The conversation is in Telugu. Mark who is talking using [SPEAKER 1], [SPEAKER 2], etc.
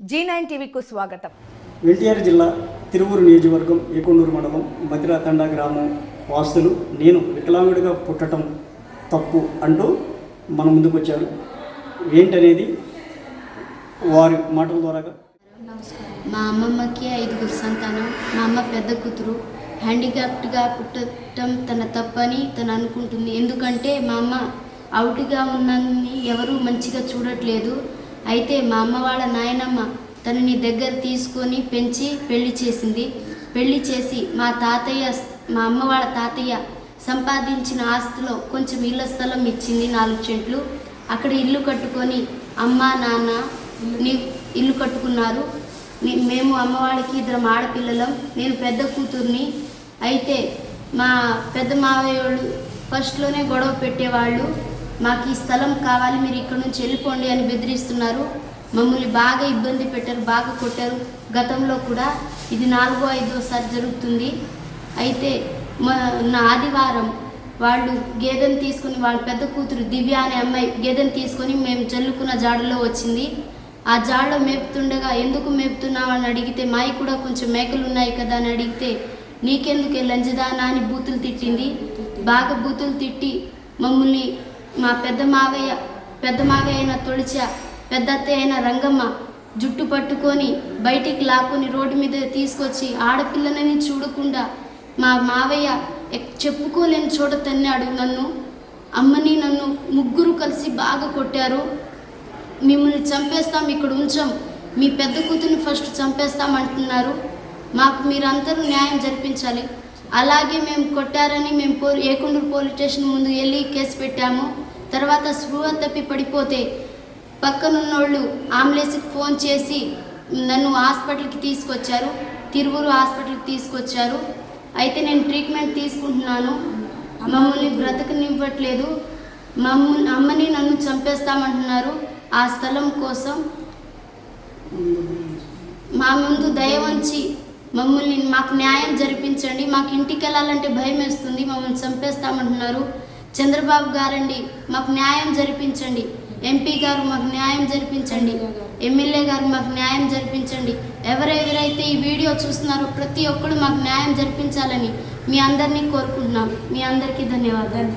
[SPEAKER 1] G9 టీవీకు స్వాగతం.
[SPEAKER 2] ఎన్టీఆర్ జిల్లా తిరువూరు నియోజకవర్గం ఏకొండూరు మండలం మతిరాతండ గ్రామం వాసులు నేను వికలాంగుడిగా పుట్టడం తప్పు అంటూ మన ముందుకు వచ్చారు. ఏంటనేది వారి మాటల ద్వారా.
[SPEAKER 3] మా అమ్మమ్మకి 5 సంతానం. మా అమ్మ పెద్ద కూతురు. హ్యాండిక్యాప్డ్గా పుట్టడం తన తప్పని తను అనుకుంటుంది. ఎందుకంటే మా అమ్మ అవుట్గా ఉన్నని ఎవరూ మంచిగా చూడట్లేదు. అయితే మా అమ్మ వాళ్ళ నాయనమ్మ తనని దగ్గర తీసుకొని పెంచి పెళ్లి చేసింది. పెళ్లి చేసి మా అమ్మ వాళ్ళ తాతయ్య సంపాదించిన ఆస్తిలో కొంచెం ఇళ్ళ స్థలం ఇచ్చింది, 4 సెంట్లు. అక్కడ ఇల్లు కట్టుకొని అమ్మ నాన్న ఇల్లు కట్టుకున్నారు. మేము అమ్మవాళ్ళకి 2 ఆడపిల్లలం. నేను పెద్ద కూతుర్ని. అయితే మా పెద్ద మావయ్య వాళ్ళు ఫస్ట్లోనే గొడవ పెట్టేవాళ్ళు. మాకు ఈ స్థలం కావాలి, మీరు ఇక్కడ నుంచి వెళ్ళిపోండి అని బెదిరిస్తున్నారు. మమ్మల్ని బాగా ఇబ్బంది పెట్టారు, బాగా కొట్టారు. గతంలో కూడా ఇది 4వ 5వసారి జరుగుతుంది. అయితే నా ఆదివారం వాళ్ళు గేదెను తీసుకుని, వాళ్ళ పెద్ద కూతురు దివ్య అనే అమ్మాయి గేదెను తీసుకొని మేము చల్లుకున్న జాడలో వచ్చింది. ఆ జాడలో మేపుతుండగా ఎందుకు మేపుతున్నావు అని అడిగితే, మాయి కూడా కొంచెం మేకలు ఉన్నాయి కదా అని అడిగితే, నీకెందుకే లంజదానా అని బూతులు తిట్టింది. బాగా బూతులు తిట్టి మమ్మల్ని మా పెద్ద మావయ్య అయిన తొలిచ, పెద్ద అత్తయ్య అయిన రంగమ్మ జుట్టు పట్టుకొని బయటికి లాక్కొని రోడ్డు మీద తీసుకొచ్చి ఆడపిల్లనని చూడకుండా మా మావయ్య చెప్పుకోలేని చోట తన్నాడు నన్ను. అమ్మని నన్ను ముగ్గురు కలిసి బాగా కొట్టారు. మిమ్మల్ని చంపేస్తాం, ఇక్కడ ఉంచాం, మీ పెద్ద కూతుర్ని ఫస్ట్ చంపేస్తాం అంటున్నారు. మాకు మీరందరూ న్యాయం జరిపించాలి. అలాగే మేము కొట్టారని మేము ఏకొండూరు పోలీస్ స్టేషన్ ముందు వెళ్ళి కేసు పెట్టాము. తర్వాత స్పృహ తప్పి పడిపోతే పక్కనున్నోళ్ళు అంబులెన్స్కి ఫోన్ చేసి నన్ను హాస్పిటల్కి తీసుకొచ్చారు, తిరువూరు హాస్పిటల్కి తీసుకొచ్చారు. అయితే నేను ట్రీట్మెంట్ తీసుకుంటున్నాను. మమ్మల్ని బ్రతకనివ్వట్లేదు. అమ్మని నన్ను చంపేస్తామంటున్నారు. ఆ స్థలం కోసం మా ముందు దయ వంచి మాకు న్యాయం జరిపించండి. మాకు ఇంటికి వెళ్ళాలంటే భయం వేస్తుంది, మమ్మల్ని చంపేస్తామంటున్నారు. చంద్రబాబు గారండి, మాకు న్యాయం జరిపించండి. ఎంపీ గారు మాకు న్యాయం జరిపించండి. ఎమ్మెల్యే గారు మాకు న్యాయం జరిపించండి. ఎవరెవరైతే ఈ వీడియో చూస్తున్నారో ప్రతి ఒక్కరు మాకు న్యాయం జరిపించాలని మీ అందరినీ కోరుకుంటున్నాం. మీ అందరికీ ధన్యవాదాలు.